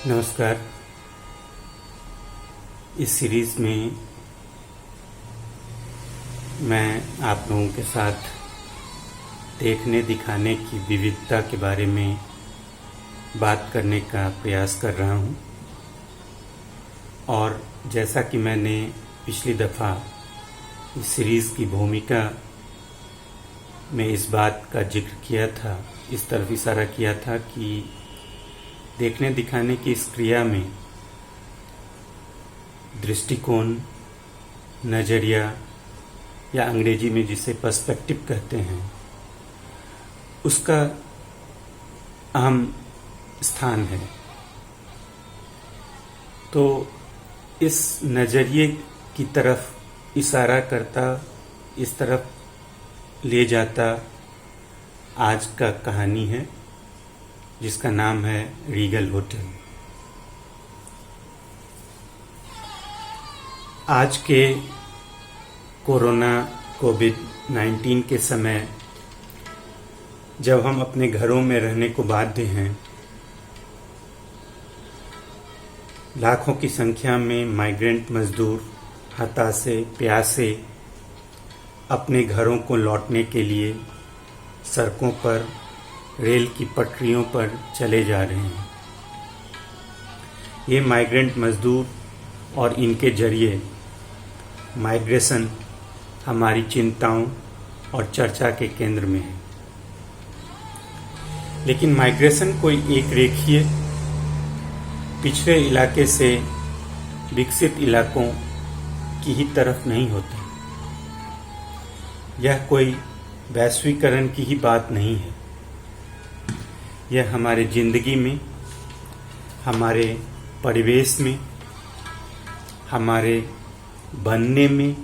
नमस्कार। इस सीरीज़ में मैं आप लोगों के साथ देखने दिखाने की विविधता के बारे में बात करने का प्रयास कर रहा हूँ। और जैसा कि मैंने पिछली दफ़ा इस सीरीज़ की भूमिका में इस बात का जिक्र किया था, इस तरफ इशारा किया था कि देखने दिखाने की इस क्रिया में दृष्टिकोण, नज़रिया या अंग्रेजी में जिसे पर्सपेक्टिव कहते हैं, उसका अहम स्थान है। तो इस नज़रिए की तरफ इशारा करता, इस तरफ ले जाता आज का कहानी है, जिसका नाम है रीगल होटल। आज के कोरोना कोविड-19 के समय जब हम अपने घरों में रहने को बाध्य हैं, लाखों की संख्या में माइग्रेंट मजदूर हताशे प्यासे अपने घरों को लौटने के लिए सड़कों पर, रेल की पटरियों पर चले जा रहे हैं। ये माइग्रेंट मजदूर और इनके जरिए माइग्रेशन हमारी चिंताओं और चर्चा के केंद्र में है। लेकिन माइग्रेशन कोई एक रेखीय पिछड़े इलाके से विकसित इलाकों की ही तरफ नहीं होता। यह कोई वैश्वीकरण की ही बात नहीं है। यह हमारे जिंदगी में, हमारे परिवेश में, हमारे बनने में,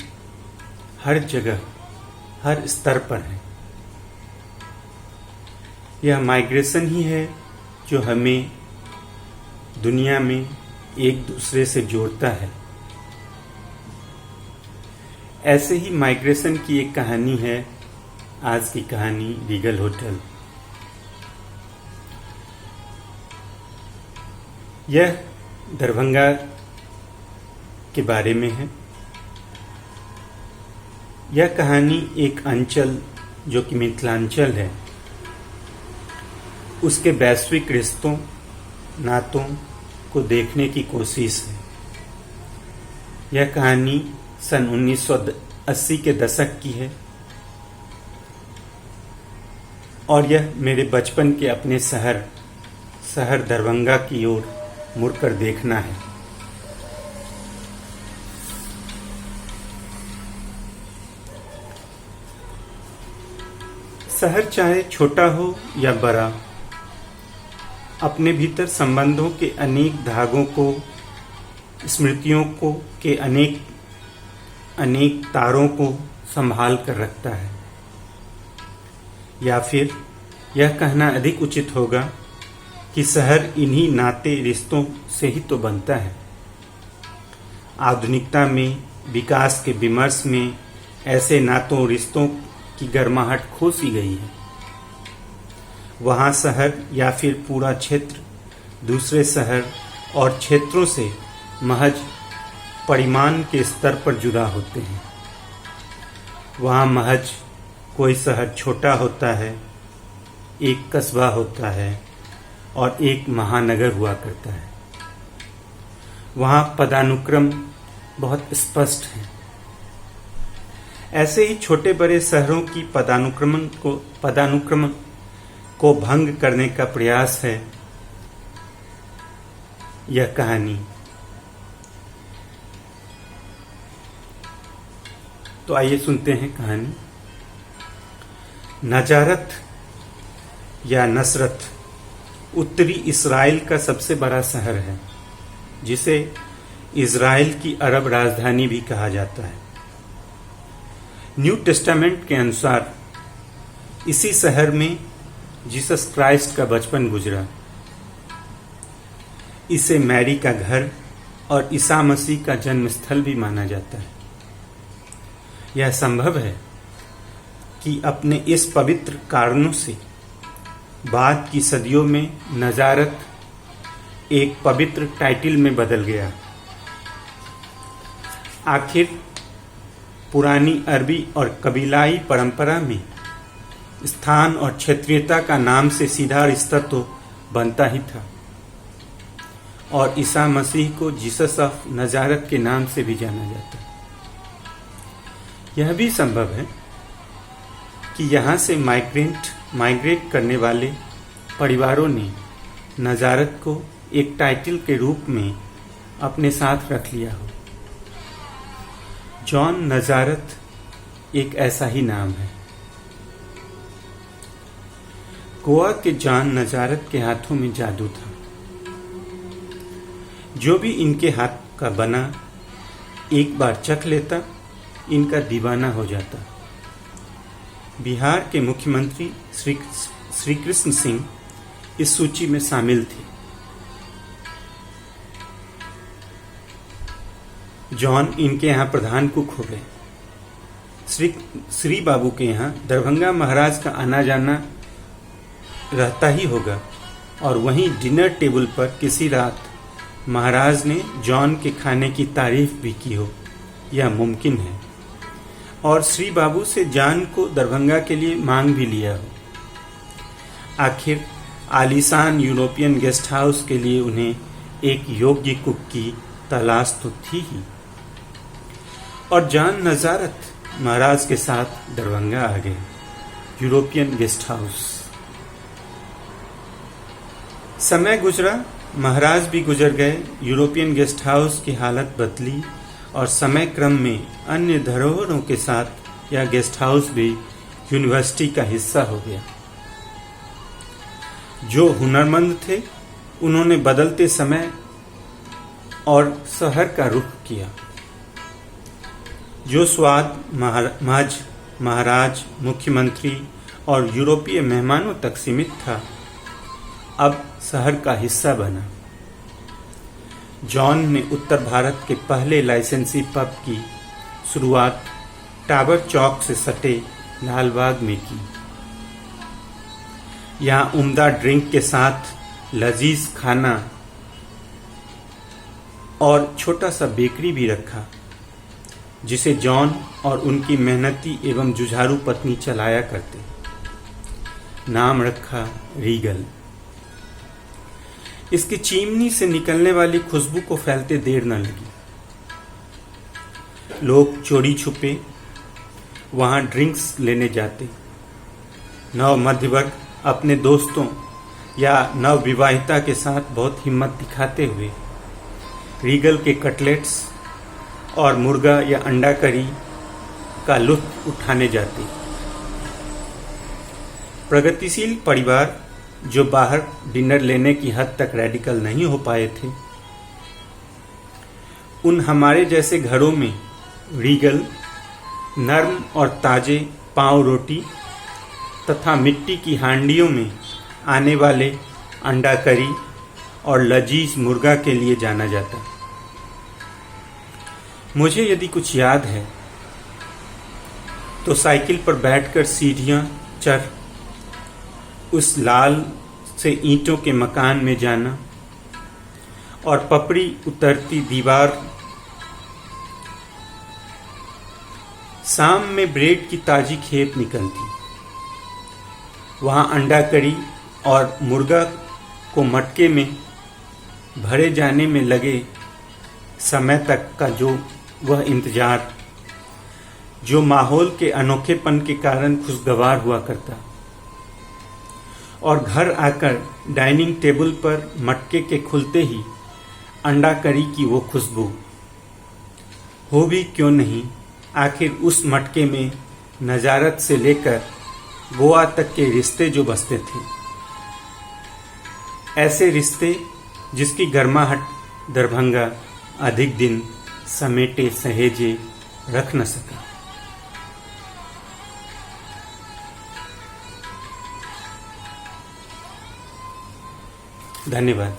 हर जगह, हर स्तर पर है। यह माइग्रेशन ही है जो हमें दुनिया में एक दूसरे से जोड़ता है। ऐसे ही माइग्रेशन की एक कहानी है आज की कहानी रीगल होटल। यह दरभंगा के बारे में है। यह कहानी एक अंचल जो कि मिथिलांचल है, उसके वैश्विक रिश्तों, नातों को देखने की कोशिश है। यह कहानी सन 1980 के दशक की है और यह मेरे बचपन के अपने शहर दरभंगा की ओर मुड़कर देखना है। शहर चाहे छोटा हो या बड़ा, अपने भीतर संबंधों के अनेक धागों को, स्मृतियों को के अनेक तारों को संभाल कर रखता है। या फिर यह कहना अधिक उचित होगा कि शहर इन्हीं नाते रिश्तों से ही तो बनता है। आधुनिकता में, विकास के विमर्श में ऐसे नातों रिश्तों की गर्माहट खो सी गई है। वहाँ शहर या फिर पूरा क्षेत्र दूसरे शहर और क्षेत्रों से महज परिमाण के स्तर पर जुदा होते हैं। वहाँ महज कोई शहर छोटा होता है, एक कस्बा होता है और एक महानगर हुआ करता है। वहाँ पदानुक्रम बहुत स्पष्ट है। ऐसे ही छोटे बड़े शहरों की पदानुक्रम को भंग करने का प्रयास है यह कहानी। तो आइए सुनते हैं कहानी। नजारत या नसरत उत्तरी इस्राइल का सबसे बड़ा शहर है, जिसे इज़राइल की अरब राजधानी भी कहा जाता है। न्यू टेस्टामेंट के अनुसार इसी शहर में जीसस क्राइस्ट का बचपन गुजरा। इसे मैरी का घर और ईसा मसीह का जन्म स्थल भी माना जाता है। यह संभव है कि अपने इस पवित्र कारणों से बाद की सदियों में नजारत एक पवित्र टाइटल में बदल गया। आखिर पुरानी अरबी और कबीलाई परंपरा में स्थान और क्षेत्रीयता का नाम से सीधा रिश्ता तो बनता ही था, और ईसा मसीह को जीसस ऑफ नजारत के नाम से भी जाना जाता है। यह भी संभव है कि यहाँ से माइग्रेट करने वाले परिवारों ने नजारत को एक टाइटल के रूप में अपने साथ रख लिया हो। जॉन नजारत एक ऐसा ही नाम है। गोवा के जॉन नजारत के हाथों में जादू था। जो भी इनके हाथ का बना एक बार चख लेता, इनका दीवाना हो जाता। बिहार के मुख्यमंत्री श्री कृष्ण सिंह इस सूची में शामिल थे। जॉन इनके यहाँ प्रधान कुक हो गए। श्री बाबू के यहाँ दरभंगा महाराज का आना जाना रहता ही होगा, और वहीं डिनर टेबल पर किसी रात महाराज ने जॉन के खाने की तारीफ भी की हो, यह मुमकिन है। और श्री बाबू से जॉन को दरभंगा के लिए मांग भी लिया हो। आखिर आलीशान यूरोपियन गेस्ट हाउस के लिए उन्हें एक योग्य कुक की तलाश तो थी ही, और जॉन नजारत महाराज के साथ दरभंगा आ गए, यूरोपियन गेस्ट हाउस। समय गुजरा, महाराज भी गुजर गए, यूरोपियन गेस्ट हाउस की हालत बदली, और समय क्रम में अन्य धरोहरों के साथ यह गेस्ट हाउस भी यूनिवर्सिटी का हिस्सा हो गया। जो हुनरमंद थे उन्होंने बदलते समय और शहर का रुख किया। जो स्वाद महज महाराज, मुख्यमंत्री और यूरोपीय मेहमानों तक सीमित था, अब शहर का हिस्सा बना। जॉन ने उत्तर भारत के पहले लाइसेंसी पब की शुरुआत टावर चौक से सटे लालबाग में की। यहाँ उम्दा ड्रिंक के साथ लजीज खाना और छोटा सा बेकरी भी रखा, जिसे जॉन और उनकी मेहनती एवं जुझारू पत्नी चलाया करते। नाम रखा रीगल। इसकी चिमनी से निकलने वाली खुशबू को फैलते देर न लगी। लोग चोरी छुपे वहां ड्रिंक्स लेने जाते। नव मध्यवर्ग अपने दोस्तों या नव विवाहिता के साथ बहुत हिम्मत दिखाते हुए रीगल के कटलेट्स और मुर्गा या अंडा करी का लुत्फ उठाने जाते। प्रगतिशील परिवार जो बाहर डिनर लेने की हद तक रेडिकल नहीं हो पाए थे, उन हमारे जैसे घरों में रीगल नर्म और ताजे पाव रोटी तथा मिट्टी की हांडियों में आने वाले अंडा करी और लजीज मुर्गा के लिए जाना जाता। मुझे यदि कुछ याद है तो साइकिल पर बैठकर सीढ़ियां चढ़ उस लाल से ईंटों के मकान में जाना और पपड़ी उतरती दीवार, शाम में ब्रेड की ताजी खेप निकलती, वहां अंडा करी और मुर्गा को मटके में भरे जाने में लगे समय तक का जो वह इंतजार, जो माहौल के अनोखेपन के कारण खुशगवार हुआ करता, और घर आकर डाइनिंग टेबल पर मटके के खुलते ही अंडा करी की वो खुशबू हो भी क्यों नहीं। आखिर उस मटके में नजारत से लेकर गोवा तक के रिश्ते जो बसते थे, ऐसे रिश्ते जिसकी गर्माहट दरभंगा अधिक दिन समेटे सहेजे रख न सका। धन्यवाद।